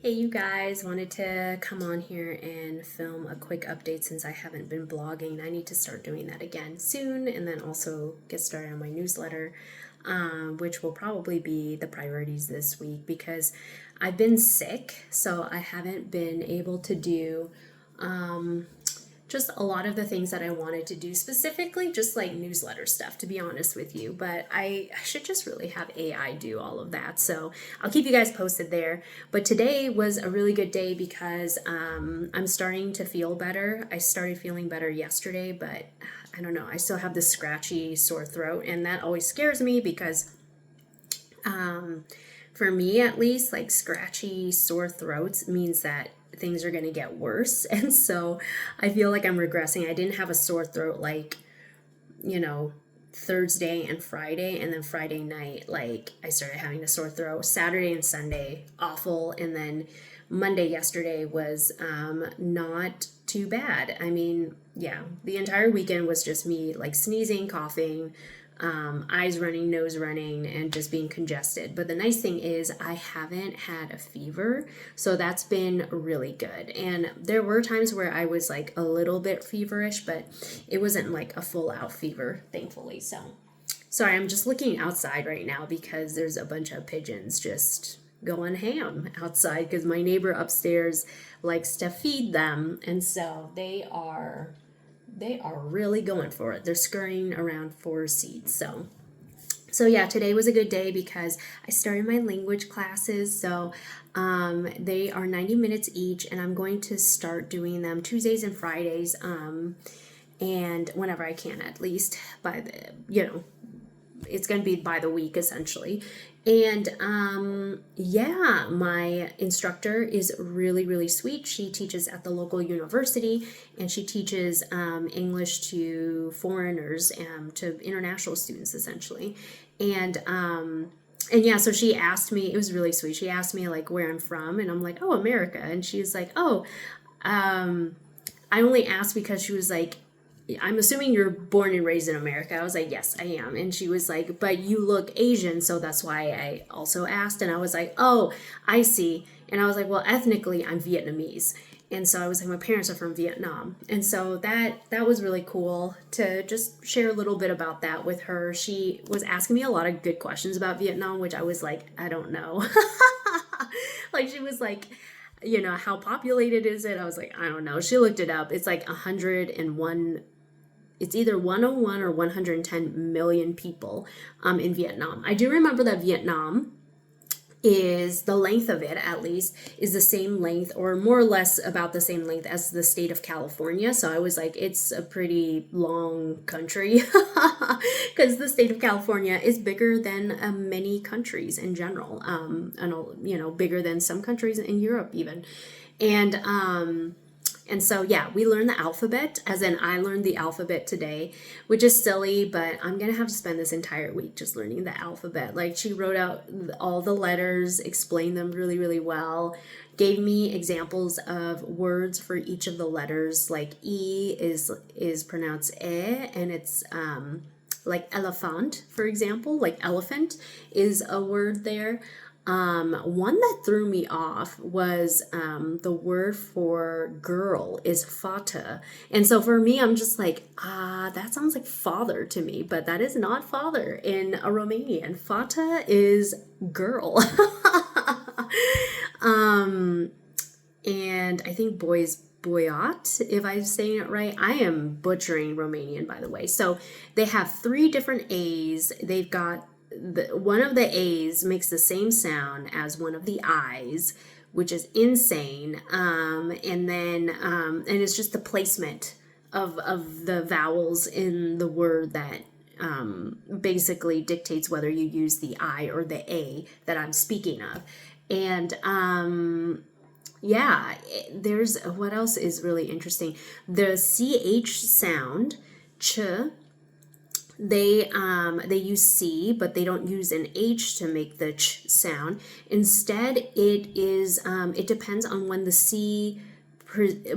Hey, you guys, wanted to come on here and film a quick update since I haven't been blogging. I need to start doing that again soon and then also get started on my newsletter, which will probably be the priorities this week because I've been sick, so I haven't been able to do just a lot of the things that I wanted to do, specifically just like newsletter stuff, to be honest with you. But I should just really have AI do all of that. So I'll keep you guys posted there. But today was a really good day because I'm starting to feel better. I started feeling better yesterday, but I don't know. I still have this scratchy, sore throat, and that always scares me because for me at least, like scratchy, sore throats means that things are going to get worse. And so I feel like I'm regressing. I didn't have a sore throat like, you know, Thursday and Friday, and then Friday night, like I started having a sore throat. Saturday and Sunday, awful. And then Monday yesterday was not too bad. I mean, yeah, the entire weekend was just me like sneezing, coughing, eyes running, nose running, and just being congested. But the nice thing is, I haven't had a fever, so that's been really good. And there were times where I was like a little bit feverish, but it wasn't like a full out fever, thankfully. So, sorry, I'm just looking outside right now because there's a bunch of pigeons just going ham outside because my neighbor upstairs likes to feed them, and so they are really going for it. They're scurrying around 4 seats. So yeah, today was a good day because I started my language classes. So they are 90 minutes each, and I'm going to start doing them Tuesdays and Fridays, and whenever I can, at least by the it's going to be by the week essentially. And yeah, my instructor is really, really sweet. She teaches at the local university, and she teaches English to foreigners, to international students essentially. And yeah, so she asked me, it was really sweet. She asked me like where I'm from, and I'm like, oh, America. And she's like, oh, I only asked because she was like, I'm assuming you're born and raised in America. I was like, yes, I am. And she was like, but you look Asian, so that's why I also asked. And I was like, oh, I see. And I was like, well, ethnically, I'm Vietnamese. And so I was like, my parents are from Vietnam. And so that was really cool to just share a little bit about that with her. She was asking me a lot of good questions about Vietnam, which I was like, I don't know. Like she was like, how populated is it? I was like, I don't know. She looked it up. It's like 101, it's either 101 or 110 million people in Vietnam. I do remember that Vietnam is, the length of it at least is the same length or more or less about the same length as the state of California. So I was like, it's a pretty long country because the state of California is bigger than many countries in general, and bigger than some countries in Europe even. And so, yeah, we learned the alphabet, as in I learned the alphabet today, which is silly, but I'm going to have to spend this entire week just learning the alphabet. Like, she wrote out all the letters, explained them really, really well, gave me examples of words for each of the letters. Like, E is pronounced E, and it's like elephant, for example. Like, elephant is a word there. One that threw me off was the word for girl is fata. And so for me, I'm just like, that sounds like father to me, but that is not father in a Romanian. Fata is girl. And I think boys boyat, if I'm saying it right. I am butchering Romanian, by the way. So they have 3 different A's. They've got one of the A's makes the same sound as one of the I's, which is insane. And it's just the placement of the vowels in the word that basically dictates whether you use the I or the A that I'm speaking of. And yeah, there's what else is really interesting. The CH sound, ch, they use C, but they don't use an H to make the ch sound. Instead, it depends on when the C,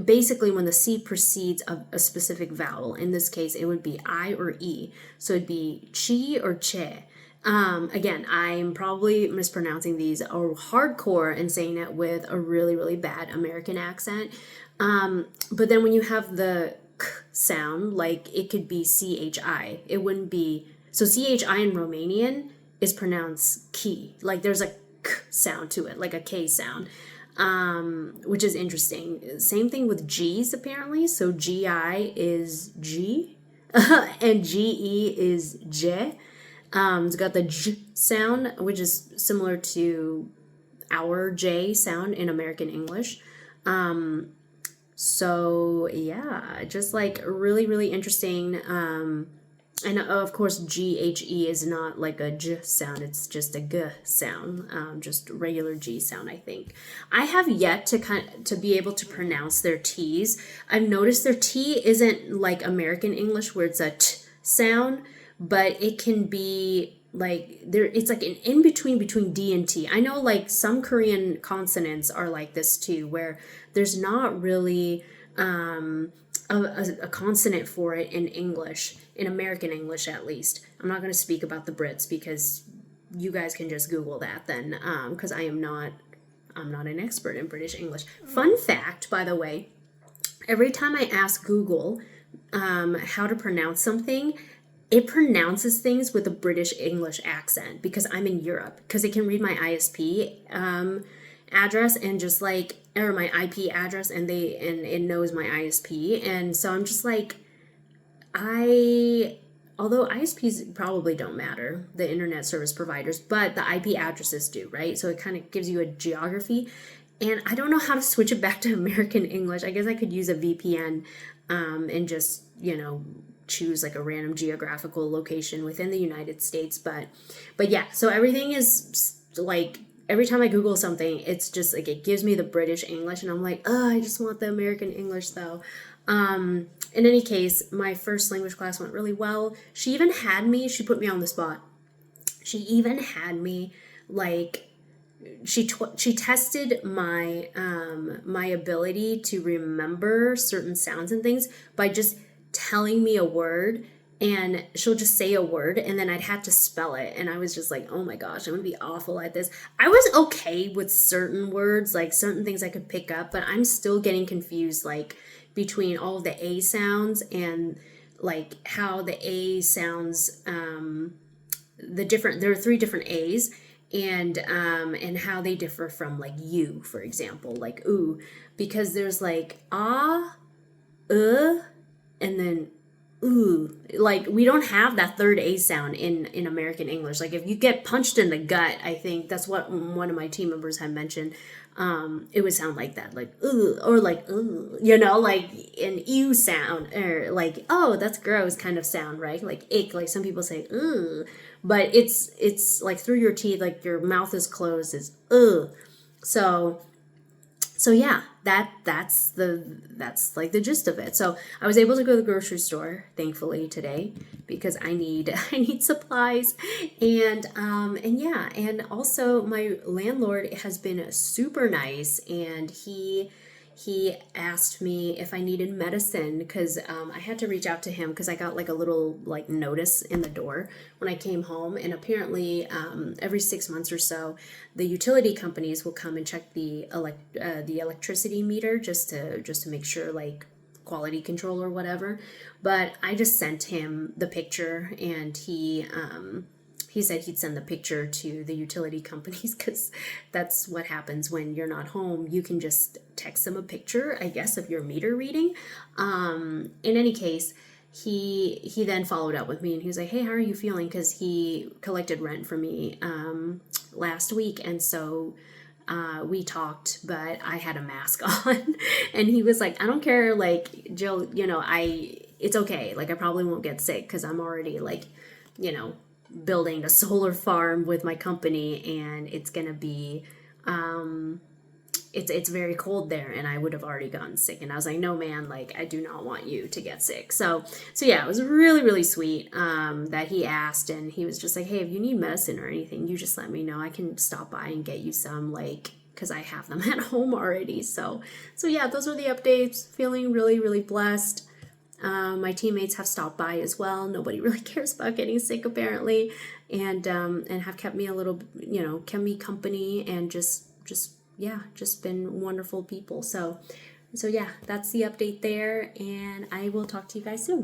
basically when the C precedes a specific vowel. In this case, it would be I or E. So it'd be chi or che. Again, I'm probably mispronouncing these or hardcore and saying it with a really, really bad American accent. But then when you have the k sound, like it could be chi. It wouldn't be so chi in Romanian is pronounced ki. Like there's a k sound to it, like a k sound. Which is interesting. Same thing with G's apparently. So GI is G and GE is J. It's got the J sound, which is similar to our J sound in American English. So yeah, just like really, really interesting. And of course, GHE is not like a J sound, it's just a G sound, just regular G sound, I think. I have yet to be able to pronounce their T's. I've noticed their T isn't like American English where it's a T sound, but it can be like there it's like an in between D and T. I know like some Korean consonants are like this too, where there's not really a consonant for it in English, in American English at least. I'm not going to speak about the Brits because you guys can just Google that then, because I'm not an expert in British English. Fun fact, by the way, every time I ask Google how to pronounce something, it pronounces things with a British English accent because I'm in Europe, because it can read my ISP address and just like, or my IP address, and it knows my ISP. And so I'm just like, although ISPs probably don't matter, the internet service providers, but the IP addresses do, right? So it kind of gives you a geography. And I don't know how to switch it back to American English. I guess I could use a VPN and just, choose like a random geographical location within the United States. But yeah, so everything is like, every time I Google something, it's just like it gives me the British English, and I'm like, oh, I just want the American English though. In any case, my first language class went really well. She put me on the spot. She even had me like, she tested my my ability to remember certain sounds and things by just telling me a word, and she'll just say a word and then I'd have to spell it, and I was just like, oh my gosh, I'm gonna be awful at this. I was okay with certain words, like certain things I could pick up, but I'm still getting confused like between all of the A sounds and like how the A sounds, there are 3 different A's, and how they differ from like you, for example, like ooh, because there's like and then ooh. Like we don't have that third A sound in American English. Like if you get punched in the gut, I think that's what one of my team members had mentioned. It would sound like that, like ooh, or like ooh, like an ew sound, or like, oh, that's gross kind of sound, right? Like ick, like some people say ooh, but it's like through your teeth, like your mouth is closed, is ugh. So yeah, that's like the gist of it. So I was able to go to the grocery store, thankfully, today, because I need supplies, and yeah, and also my landlord has been super nice, and he asked me if I needed medicine, because I had to reach out to him because I got like a little like notice in the door when I came home, and apparently every 6 months or so the utility companies will come and check the electricity meter just to make sure, like quality control or whatever. But I just sent him the picture, and he said he'd send the picture to the utility companies, because that's what happens when you're not home. You can just text them a picture, I guess, of your meter reading. In any case, he then followed up with me, and he was like, hey, how are you feeling? Because he collected rent for me last week, and so we talked, but I had a mask on. And he was like, I don't care, like, Jill, it's okay. Like, I probably won't get sick because I'm already like, building a solar farm with my company, and it's gonna be it's very cold there, and I would have already gotten sick. And I was like, no man, like I do not want you to get sick. So yeah, it was really, really sweet that he asked, and he was just like, hey, if you need medicine or anything, you just let me know. I can stop by and get you some, like, because I have them at home already. So yeah, those were the updates. Feeling really, really blessed. My teammates have stopped by as well. Nobody really cares about getting sick apparently, and have kept me a little, kept me company, and just been wonderful people. So yeah, that's the update there, and I will talk to you guys soon.